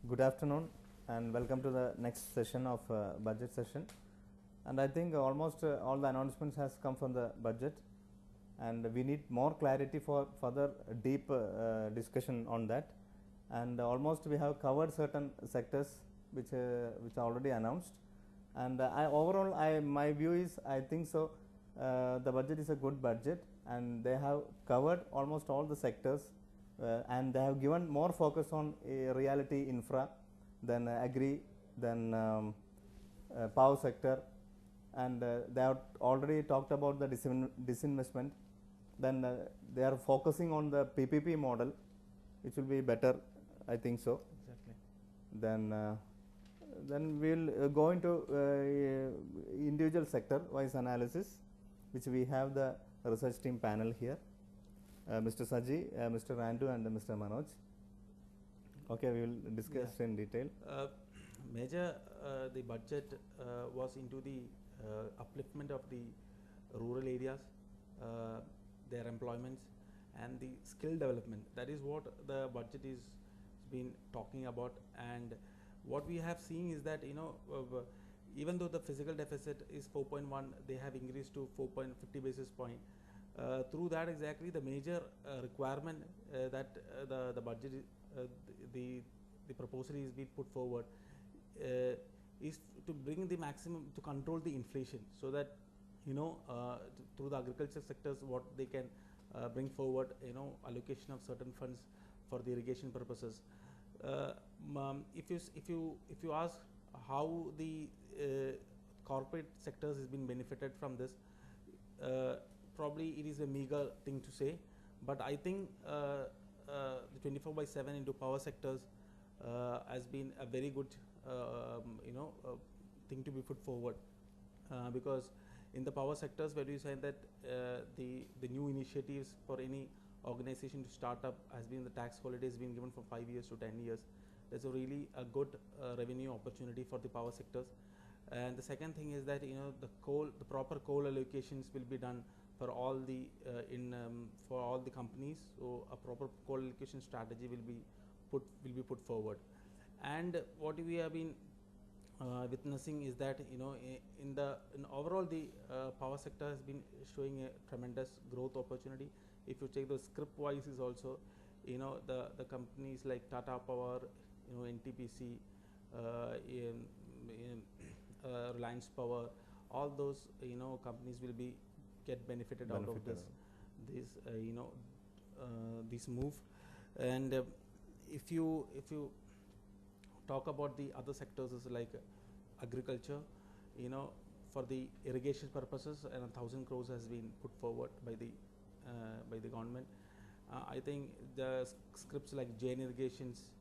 Good afternoon and welcome to the next session of budget session. And I think almost all the announcements has come from the budget, and we need more clarity for further deep discussion on that. And almost we have covered certain sectors which are already announced. And my view is I think so. The budget is a good budget, and they have covered almost all the sectors. And they have given more focus on reality infra than agri, than power sector, and they have already talked about the disinvestment. Then they are focusing on the PPP model, which will be better, I think so. Exactly. Then we'll go into individual sector wise analysis, which we have the research team panel here. Mr. Saji, Mr. Randu and Mr. Manoj. Okay, we will discuss in detail. Major the budget was into the upliftment of the rural areas, their employments and the skill development. That is what the budget is been talking about. And what we have seen is that even though the physical deficit is 4.1, they have increased to 4.50 basis point. Through that, exactly the major requirement that the budget the proposal is being put forward is to bring the maximum to control the inflation, so that through the agriculture sectors what they can bring forward allocation of certain funds for the irrigation purposes. If you ask how the corporate sectors has been benefited from this, probably it is a meager thing to say, but I think the 24/7 into power sectors has been a very good thing to be put forward, because in the power sectors where you say that the new initiatives for any organization to start up has been the tax holiday has been given from 5 years to 10 years. There's a really a good revenue opportunity for the power sectors. And the second thing is that the proper coal allocations will be done for all the for all the companies. So a proper coal allocation strategy will be put forward. And what we have been witnessing is that in overall the power sector has been showing a tremendous growth opportunity. If you take the script wise is also the companies like Tata Power, NTPC, Reliance Power, all those companies will be get benefited out of this move. And if you talk about the other sectors is like agriculture, for the irrigation purposes, and 1,000 crores has been put forward by the government. I think the scripts like Jain irrigations,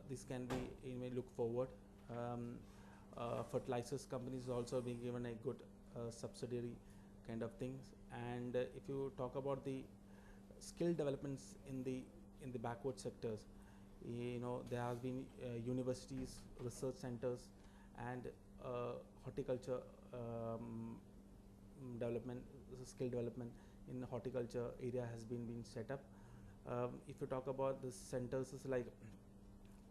this can be look forward. Fertilizers companies also being given a good subsidiary kind of things. And if you talk about the skill developments in the backward sectors, there has been universities, research centers, and horticulture development, skill development in the horticulture area has been set up. If you talk about the centers like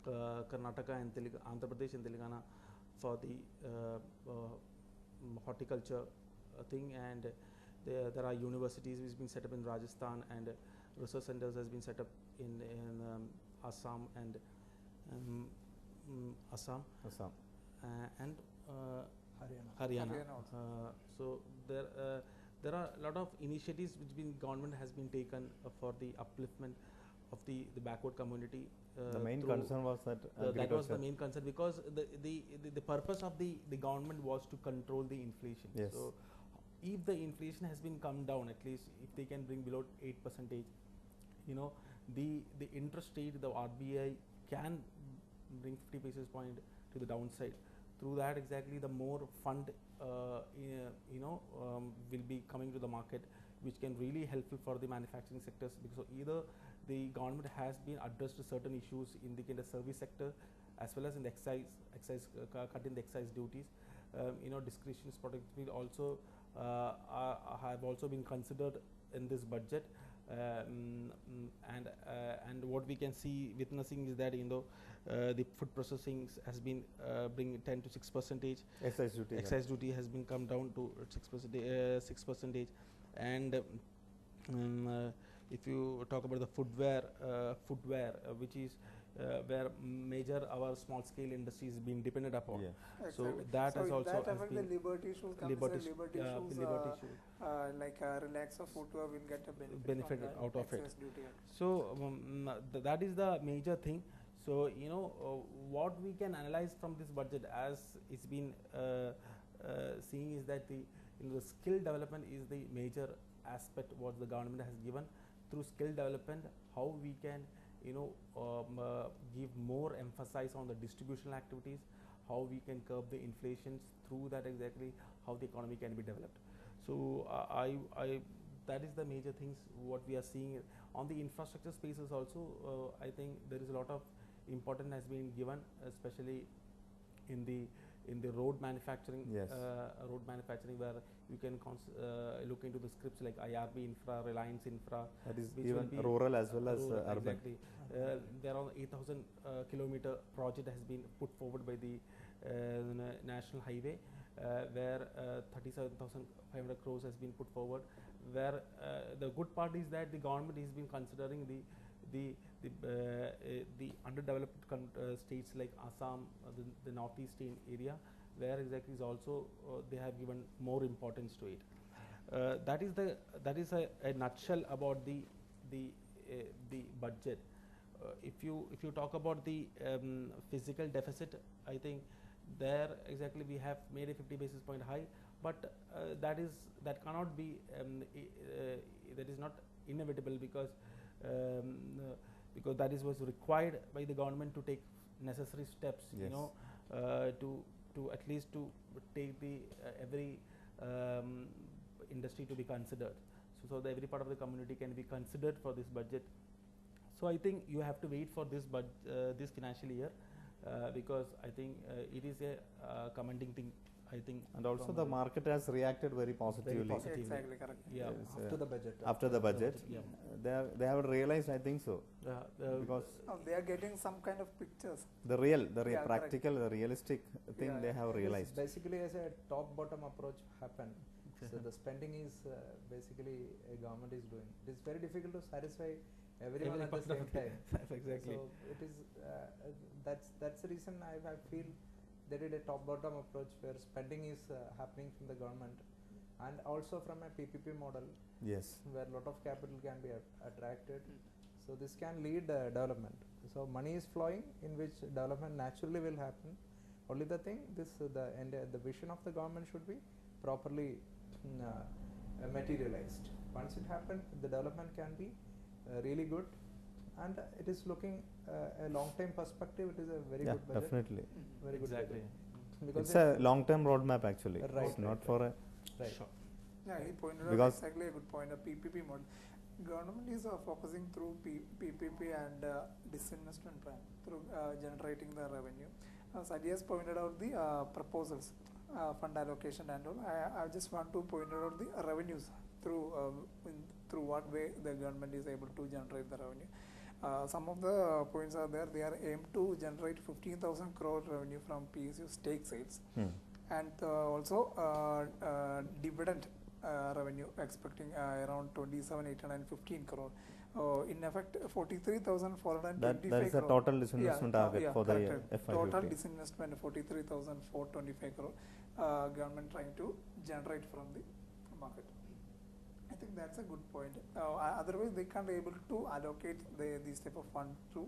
Karnataka and Andhra Pradesh and Telangana for the horticulture thing, and there are universities which have been set up in Rajasthan, and research centers has been set up in Assam and and Haryana. So there are a lot of initiatives which government has been taken for the upliftment of the backward community. The main concern was that that was the main concern, because the purpose of the government was to control the inflation. Yes. So if the inflation has been come down, at least if they can bring below 8%, the interest rate, the RBI can bring 50 basis point to the downside. Through that, exactly the more fund will be coming to the market, which can really helpful for the manufacturing sectors, because either the government has been addressed to certain issues in the service sector, as well as in the excise cut in the excise duties. Discretionary products will also have also been considered in this budget. And what we can see witnessing is that the food processing has been bring 10 to 6 percentage. Excise duty. Excise duty has been come down to 6 percentage, and if you talk about the footwear, which is where major our small scale industry is being dependent upon. Yeah. So Exactly. that has also that has affect been the Liberty shoes. Liberty Liberty yeah, shoes, Liberty shoe. like relaxer footwear will get a benefit from out of it. excise duty. So that is the major thing. So what we can analyze from this budget, as it's been seeing, is that the skill development is the major aspect what the government has given. Through skill development, how we can give more emphasis on the distributional activities, how we can curb the inflations, through that exactly how the economy can be developed. So that is the major things what we are seeing on the infrastructure spaces. Also I think there is a lot of importance has been given, especially in the road manufacturing. Yes. Road manufacturing, where you can look into the scripts like IRB Infra, Reliance Infra. That is which even will be rural as well as rural, urban. Exactly. There are 8,000 kilometer project has been put forward by the National Highway, where 37,500 crores has been put forward. Where the good part is that the government has been considering the underdeveloped states like Assam, the northeastern area, where exactly is also they have given more importance to it. That is a nutshell about the budget. If you talk about the physical deficit, I think there exactly we have made a 50 basis point high, but that cannot be that is not inevitable, because that was required by the government to take necessary steps. Yes. To at least to take the every industry to be considered, so that every part of the community can be considered for this budget. So I think you have to wait for this this financial year, because I think it is a commending thing, I think. And also the market has reacted very positively. Exactly, correct. Yeah. After the budget. After the budget, Yeah. they have realized, I think so, because They are getting some kind of pictures. the Yeah, practical, the realistic thing Yeah, they have It is realized. basically as a top-bottom approach happen. So the spending is basically a government is doing. It is very difficult to satisfy everyone at the same time. Exactly. So it is that's the reason I feel they did a top-bottom approach where spending is happening from the government, and also from a PPP model Yes. where a lot of capital can be attracted. So this can lead development. So money is flowing, in which development naturally will happen. Only the thing, the vision of the government should be properly materialized. Once it happens, the development can be really good, and it is looking a long-term perspective. It is a very Yeah, good budget. definitely. Very good Exactly. budget. Because It's a long-term roadmap actually. Right, It's not right, for a. right. Sure. Yeah, he pointed Because- out exactly a good point. A PPP model. Government is focusing through PPP and disinvestment plan through generating the revenue. Sadi has pointed out the proposals, fund allocation and all. I just want to point out the revenues through what way the government is able to generate the revenue. Some of the points are there. They are aimed to generate 15,000 crore revenue from PSU stake sales, and also dividend revenue expecting around 27,815 crore. In effect, 43,425 That is the crore. total disinvestment target for the year correct. FY15. Total disinvestment 43,425 crore. Government trying to generate from the market. I think that's a good point. Otherwise, they can't be able to allocate these type of funds to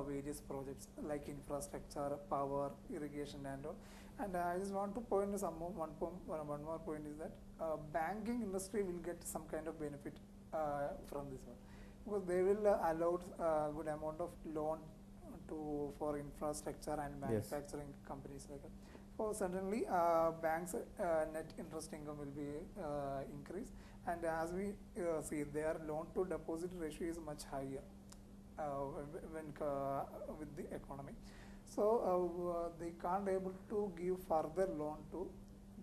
various projects like infrastructure, power, irrigation, and all. And I just want to point one more point is that banking industry will get some kind of benefit from this one, because they will allow a good amount of loan for infrastructure and manufacturing companies like that. So suddenly banks net interest income will be increased, and as we see, their loan to deposit ratio is much higher when with the economy. So they can't able to give further loan to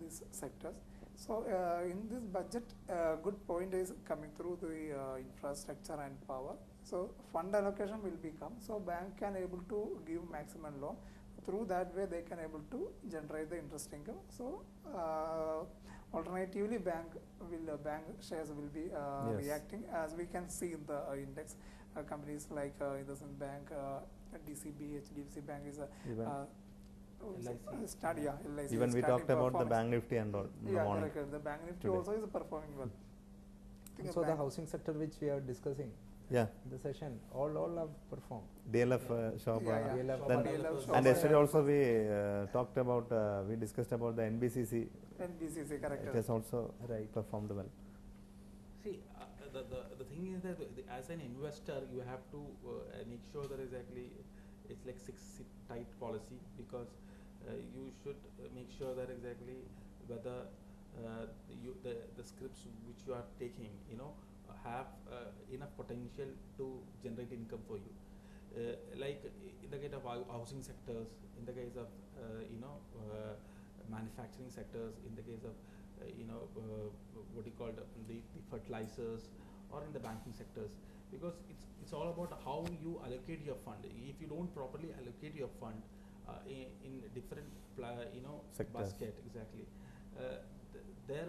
these sectors. So in this budget, good point is coming through the infrastructure and power. So fund allocation will become, so bank can able to give maximum loan. Through that way they can able to generate the interest income. So alternatively bank shares will be Yes. reacting, as we can see in the index. Companies like Indusand Bank, DCB, HDFC Bank is a Even, LIC. study, yeah, LIC even is we starting talked about the performance. bank nifty and all in the Yeah, morning. correct. The bank nifty today. also is performing well. I think So the bank- housing sector which we are discussing Yeah, in the session, all have performed. DLF shop. Yeah, yeah. DLF, Then- DLF And shop, yesterday yeah. also we talked about, we discussed about the NBCC. NBCC, correct. It has also Right. performed well. See, the thing is that as an investor, you have to make sure that exactly it's like six tight policy, because you should make sure that exactly whether the scripts which you are taking, have enough potential to generate income for you. Like in the case of housing sectors, in the case of manufacturing sectors, in the case of what you call the fertilizers, or in the banking sectors, because it's all about how you allocate your fund. If you don't properly allocate your fund in different Sectors. basket, exactly, there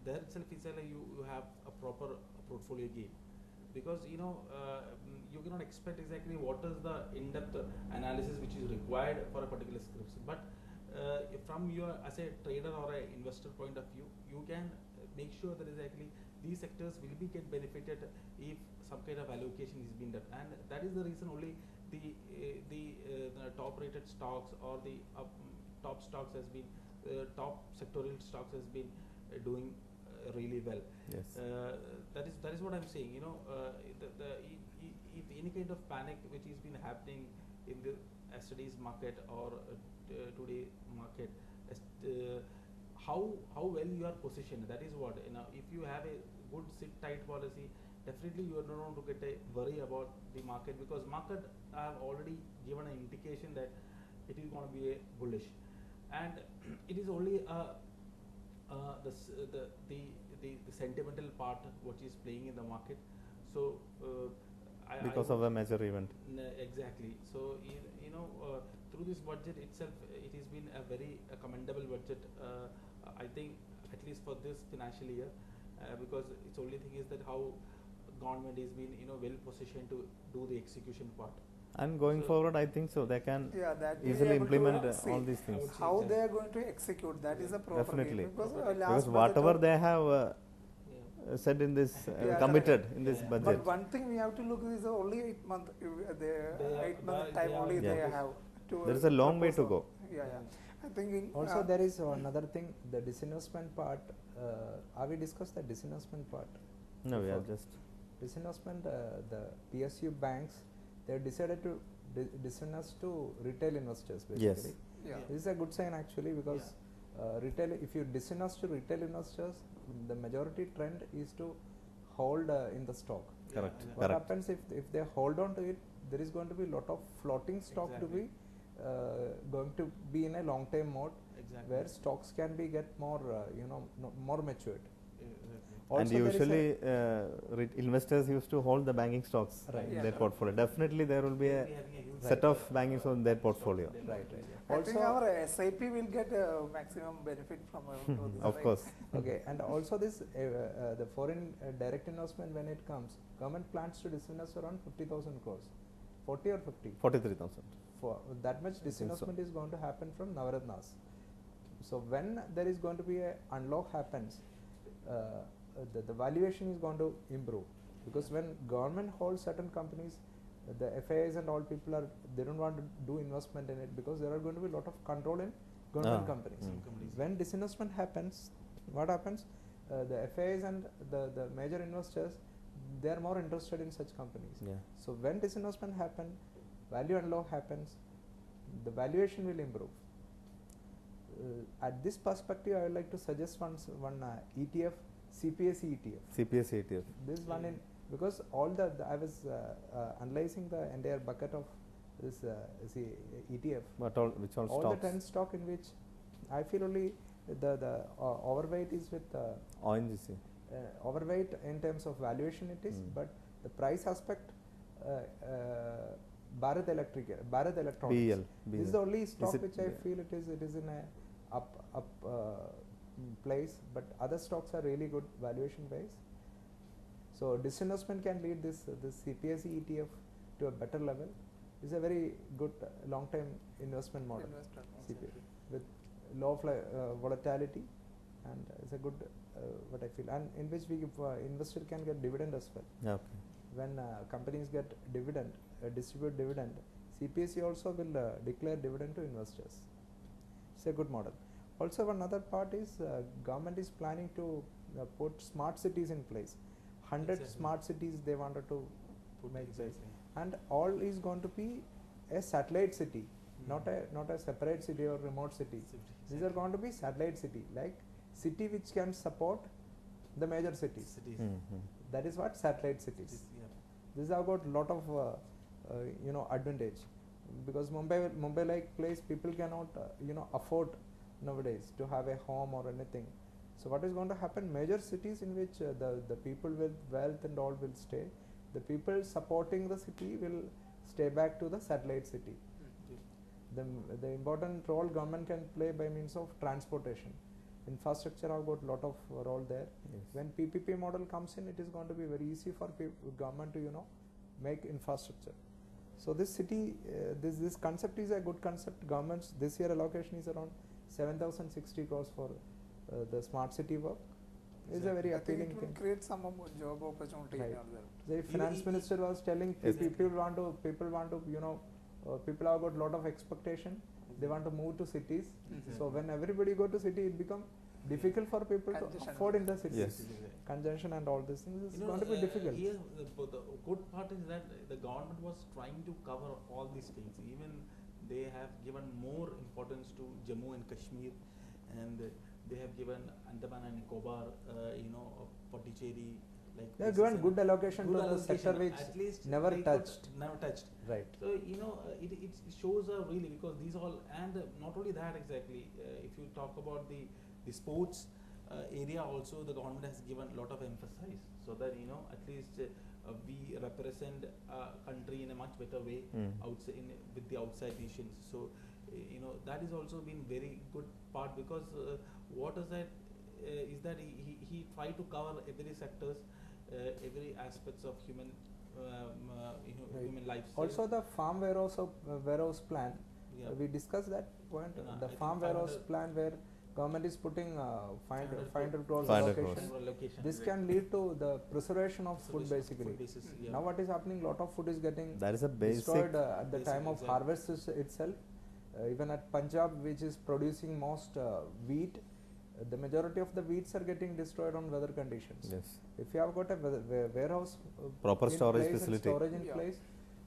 itself is like you have a proper portfolio gain, because you cannot expect exactly what is the in-depth analysis which is required for a particular script, but from your as a trader or an investor point of view, you can make sure that exactly these sectors will be get benefited if some kind of allocation is being done, and that is the reason only the top rated stocks or the top stocks has been top sectorial stocks has been doing really well. Yes. That is what I'm saying. If any kind of panic which has been happening in the yesterday's market or today market, how well you are positioned. That is what, if you have a good sit tight policy, definitely you are not going to get a worry about the market, because market have already given an indication that it is going to be a bullish, and it is only the sentimental part which is playing in the market. So Because of a major event. Exactly. So through this budget itself, it has been a very commendable budget. I think at least for this financial year, because its only thing is that how government is been well positioned to do the execution part. And going So- forward, I think so they can Yeah, that we easily able to implement see all these I things. would say how that- they are going to execute. That is a proper Definitely. game, because Proper- last Because budget whatever of- they have Yeah. said in this, Yeah, committed correct. in this Yeah. budget. But one thing we have to look is only 8 month. They are- 8 month they time are- only they Yeah. have to. There is a long way to propose. go. Yeah, yeah. I think in Also, there is another thing, the disinvestment part. Have we discussed the disinvestment part? No, we are Before. just Disinvestment, the PSU banks, they decided to disinvest to retail investors basically. Yes. yeah. This is a good sign actually, because retail, if you disinvest to retail investors, the majority trend is to hold in the stock. correct. Yeah. What Correct. happens if they hold on to it, there is going to be a lot of floating stock to Exactly. be going to be in a long term mode, Exactly. where stocks can be get more more matured. Exactly. And Also there is a- usually, investors used to hold the banking stocks Right. in Yeah. their portfolio. Definitely, there will be a We'll having a huge set of stock- banking stocks in their portfolio. stock in Right, their right. I think Also- our SIP will get maximum benefit from this. Of right? course. Okay, and also this the foreign direct investment, when it comes, government plans to disinvest around 50,000 crores, 40 or 50. 43,000. For that much so. disinvestment is going to happen from Navaratnas. So when there is going to be a unlock happens, the valuation is going to improve, because when government holds certain companies, the FIIs and all people are, they don't want to do investment in it, because there are going to be a lot of control in government companies. Some companies. When disinvestment happens, what happens? The FIIs and the major investors, they are more interested in such companies. Yeah. So when disinvestment happen, value unlock happens, the valuation will improve. At this perspective, I would like to suggest one ETF, CPSE ETF. CPS ETF. This one in, because all I was analyzing the entire bucket of this ETF. But all which all All stocks. the 10 stock in which I feel only the overweight is with ONGC. overweight in terms of valuation it is, but the price aspect, Bharat Electronics. BL. This is the only stock it- which I yeah. feel it is in a up place, but other stocks are really good valuation wise. So disinvestment can lead this CPSE ETF to a better level. It's a very good long term investment model. CPSE with low volatility, and it's a good what I feel, and in which we investor can get dividend as well. Okay. When companies get dividend, distribute dividend, CPSE also will declare dividend to investors. It's a good model. Also, one other part is government is planning to put smart cities in place. 100 Exactly. smart cities they wanted to make place, Exactly. and all is going to be a satellite city, not a separate city or remote city. These are going to be satellite city, like city which can support the major cities. Cities. That is what satellite cities. Yeah. This have got lot of advantage, because Mumbai like place people cannot afford nowadays to have a home or anything. So what is going to happen? Major cities in which the people with wealth and all will stay. The people supporting the city will stay back to the satellite city. The important role government can play by means of transportation. Infrastructure have got lot of role there. Yes. When PPP model comes in, it is going to be very easy for government to make infrastructure. So this city, this concept is a good concept. Government's this year allocation is around 7,060 crores for the smart city work. It's a very I think appealing it will thing. create some more job opportunity Right. in all that. The finance minister was telling Yes. people want to people have got lot of expectation. They want to move to cities. So when everybody go to city, it become difficult for people to Congestion. afford in the cities. Yes. Congestion and all these things is You know, going to be difficult. Here, the good part is that the government was trying to cover all these things. Even they have given more importance to Jammu and Kashmir, and they have given Andaman and Nicobar, Pondicherry. Like They have places given and good allocation to the allocation, sector which at least never they could touched. never touched. Right. So it shows really, because these all, and not only that exactly. If you talk about the sports area also, the government has given a lot of emphasis, so that at least we represent country in a much better way outside with the outside nations. So that has also been very good part, because what is that is that he tried to cover every sectors, every aspects of human Right. human life. Also the farm warehouse plan. Yeah. We discussed that point. Yeah, The I think farm warehouse 500 plan where government is putting 500 crores 500 allocation. crores. Location, This right. can lead to the preservation of food Preservation of basically. food basis, yeah. Now what is happening? Lot of food is getting That is a basic. destroyed at the Basic, time of exactly. harvest itself. Even at Punjab, which is producing most wheat, the majority of the wheats are getting destroyed on weather conditions. Yes. If you have got a warehouse Proper in storage place and facility. storage in Yeah. place,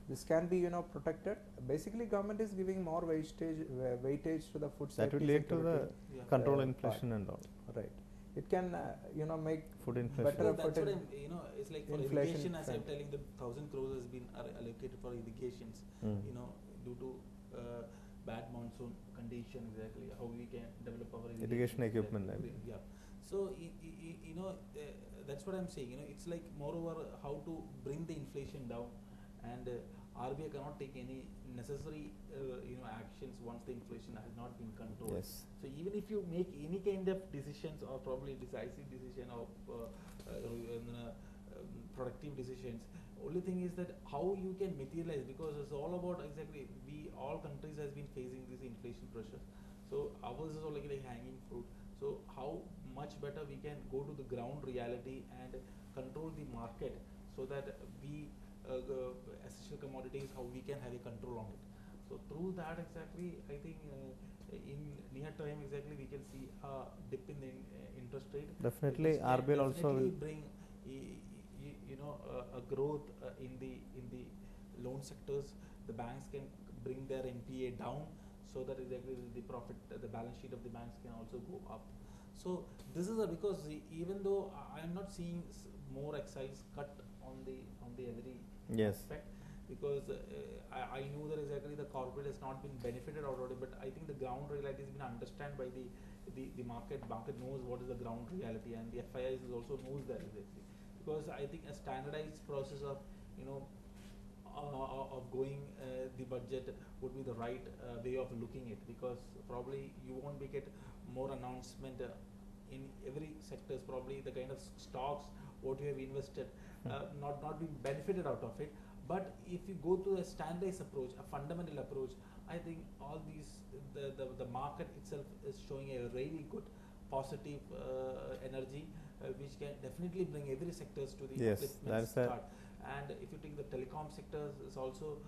this can be protected. Basically, government is giving more weightage to the food That safety will lead to the security. Yeah. control Uh, inflation and all. Right. It can make Food inflation. better So that's effort what in it's like for inflation irrigation, as I'm front. telling, the 1,000 crores has been allocated for irrigations. Due to bad monsoon condition, exactly how we can develop our Irrigation equipment, exactly. Yeah. So that's what I'm saying. It's like moreover how to bring the inflation down, and RBI cannot take any necessary actions once the inflation has not been controlled. Yes. So even if you make any kind of decisions, or probably decisive decision, or productive decisions, only thing is that how you can materialize, because it's all about exactly all countries has been facing this inflation pressure. So ours is all like hanging fruit. So how much better we can go to the ground reality and control the market, so that we essential commodities, how we can have a control on it. So through that exactly, I think in near time exactly we can see a dip in the interest rate. Definitely, Which can RBI also definitely will. bring a growth in the loan sectors. The banks can bring their NPA down, so that exactly the profit, the balance sheet of the banks can also go up. So this is because even though I am not seeing more excise cut on the every Yes. aspect, because I know that exactly the corporate has not been benefited out of it, but I think the ground reality has been understood by the market. Market knows what is the ground reality, and the FIIs also knows that exactly. Because I think a standardized process of of going the budget would be the right way of looking at, because probably you won't be get more announcement in every sectors. Probably the kind of stocks what you have invested not be benefited out of it. But if you go to a standardized approach, a fundamental approach, I think all these the market itself is showing a really good positive energy, which can definitely bring every sectors to the Yes, upliftment that's start. And if you take the telecom sectors, is also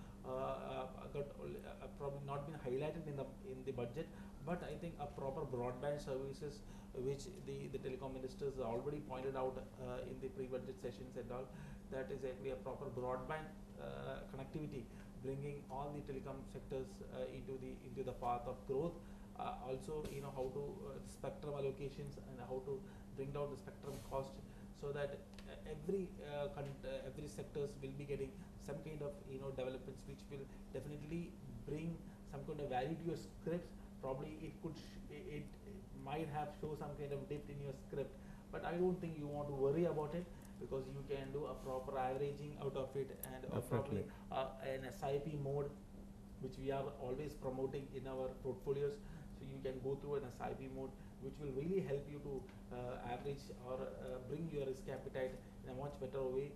probably not been highlighted in the budget, but I think a proper broadband services, which the telecom ministers already pointed out in the pre-budget sessions and all, that is actually a proper broadband connectivity, bringing all the telecom sectors into the path of growth. Also, how to spectrum allocations and how to bring down the spectrum cost, so that every sectors will be getting some kind of developments, which will definitely bring some kind of value to your scripts. Probably it might have show some kind of dip in your script, but I don't think you want to worry about it, because you can do a proper averaging out of it, and probably an SIP mode, which we are always promoting in our portfolios. So you can go through an SIP mode, which will really help you to average or bring your risk appetite in a much better way.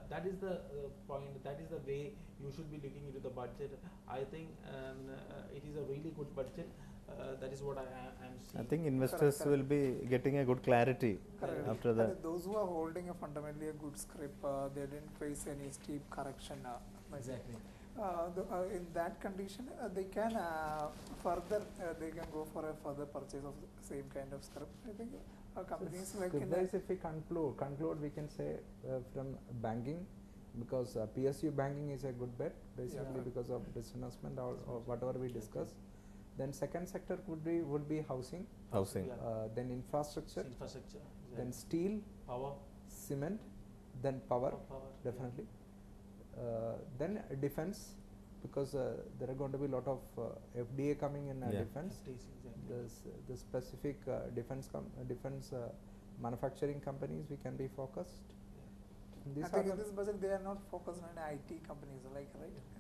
That is the point, that is the way you should be looking into the budget. I think it is a really good budget. That is what I am seeing. I think investors will be getting a good clarity after that. And those who are holding a fundamentally a good script, they didn't face any steep correction. Exactly. In that condition, they can further they can go for a further purchase of the same kind of script. I think companies like if we conclude, we can say from banking, because PSU banking is a good bet, basically because of disinvestment or whatever we discussed. Then second sector would be housing. Then infrastructure. Then steel, power, cement, then power definitely. Then defense, because there are going to be a lot of FDA coming in defense. The specific defense manufacturing companies we can be focused. I think in this budget they are not focused on IT companies, like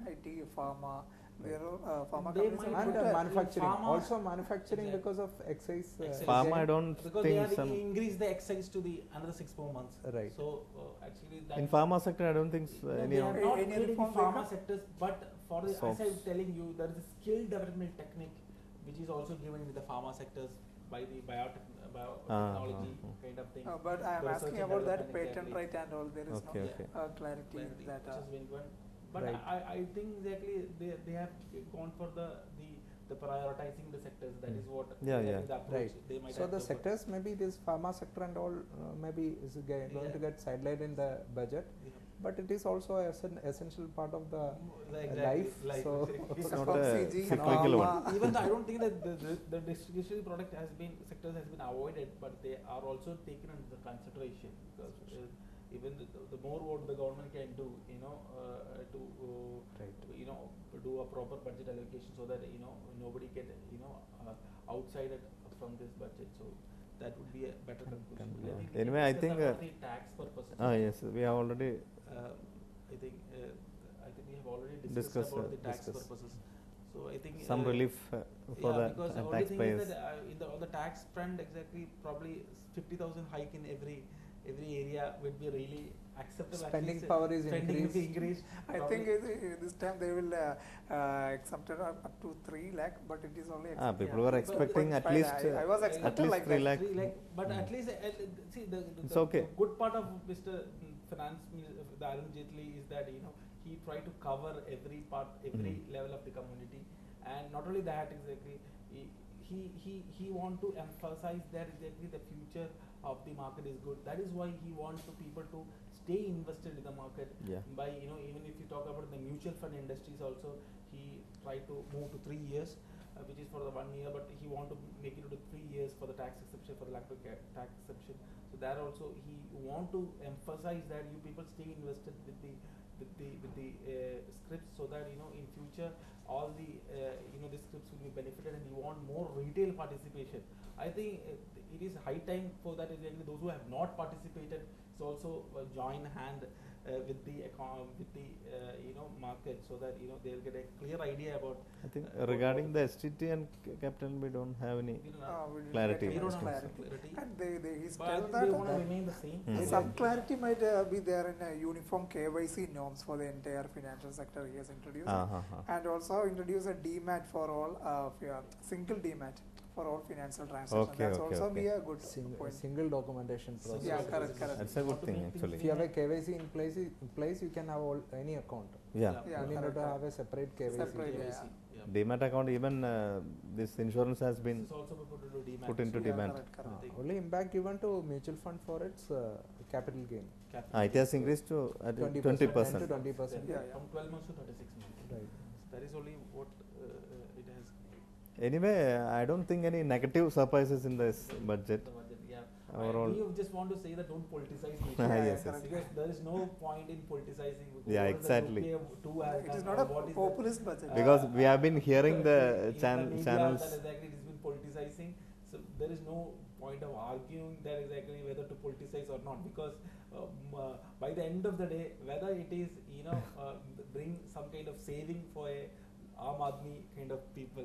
IT, pharma. There are pharma companies and manufacturing. Also manufacturing because of excise. Pharma, I don't because think they have increased the excise to the another 6 more months. Right. So actually, that in pharma sector, I don't think they have not created the pharma sectors, but for the, as I was telling you, there is a skill development technique which is also given in the pharma sectors by the biotechnology kind of thing. But I am asking about that patent right and all. There is no clarity in that. But I think exactly they have gone for the prioritizing the sectors. That is what the approach they might. So the sectors, maybe this pharma sector and all maybe is going to get sidelined in the budget. But it is also an essential part of the life. So it's not a cyclical one. Even though I don't think that the discretionary product sectors has been avoided, but they are also taken into consideration, because even the more what the government can do, to do a proper budget allocation, so that nobody get outside it from this budget. So that would be a better conclusion. Anyway, I think tax purposes. yes, we have already. I think we have already discussed about the tax purposes. So I think some relief for the because the only thing taxpayers. is that on the tax front, exactly, probably 50,000 hike in every area would be really acceptable. Spending power is increased. I think this time they will accept it up to 3 lakh, but it is only. People were expecting at least. I was expecting like 3 lakh. But at least see the good part of Mr. Finance, the Arun Jaitley, is that he tried to cover every part, every level of the community, and not only that, exactly he want to emphasize that exactly the future of the market is good. That is why he wants people to stay invested in the market. By even if you talk about the mutual fund industries also, he tried to move to 3 years, which is for the 1 year, but he want to make it to 3 years for the tax exception, for the lack of tax exception. So there also he want to emphasize that you people stay invested with the with the scripts, so that in future all the the scripts will be benefited, and you want more retail participation. I think it is high time for that. Exactly, those who have not participated is also join hand with the market, so that they'll get a clear idea about. I think regarding the STT and capital, we don't have any clarity. We don't have Clarity. clarity. And he's But told they want to that remain the same. some clarity might be there in uniform KYC norms for the entire financial sector he has introduced. And also introduce a DMAT for all, single DMAT for all financial transactions. Okay, That's okay, also okay. be a good point. Single documentation process. Yeah, correct. That's a good thing actually. If you have a KYC in place, you can have any account. Yeah. Yeah, you need correct, to correct. have a separate KYC. Separate, KYC, yeah. Demat account, even this insurance has been This is also put into Yeah, demat. correct, correct. Only impact given to mutual fund for its capital gain. It has increased to 20%. 20%. 10 to 20%. Yeah, yeah. From 12 months to 36 months. Right. That is only what it has. Anyway, I don't think any negative surprises in this budget. The budget, yeah. Overall. We just want to say that don't politicize it. Yes, yes. Because there is no point in politicizing. Yeah, What is the exactly. UPA do has It is done, not or a what is populist budget. Because we have been hearing the in the media channels. that exactly it has been politicizing. So there is no point of arguing that exactly whether to politicize or not, because by the end of the day, whether it is bring some kind of saving for a Aam Aadmi kind of people,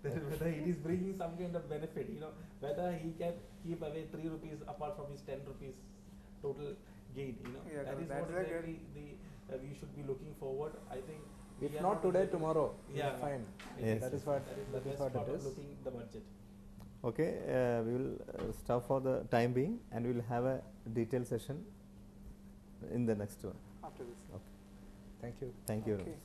whether it is bringing some kind of benefit, whether he can keep away 3 rupees apart from his 10 rupees total gain, Yeah, that is that's what a good- exactly we should be looking forward. I think we If are not today, tomorrow. Yeah, Fine. Yes. That is what that is the that is best what part it of is. looking the budget. Okay, we will stop for the time being, and we will have a detailed session in the next one. After this. Okay. Thank you. Thank you. Okay.